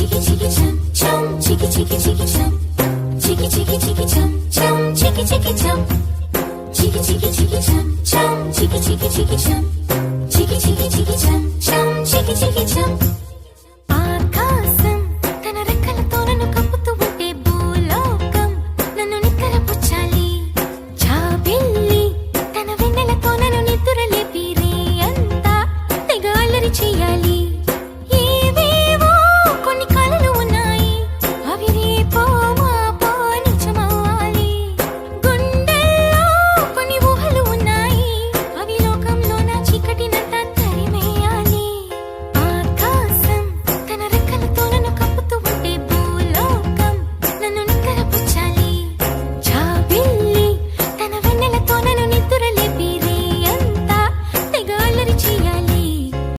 chiki chiki chum chum, chiki chiki chiki chum, chiki chiki chiki chum chum, chiki chiki chum, chiki chiki chiki chum chum, chiki chiki chiki chum, chiki chiki chiki chum chum, chiki chiki chum. ఆకాశం తన రెక్కలతో నన్ను కప్పుతూ ఉంటే భూలోకం నన్ను నిక్కరపుచ్చాలి. జాబిల్లి తన వెన్నెలతో నన్ను నిద్రలేపి రే అంతా తెగ అల్లరి చెయ్యాలి.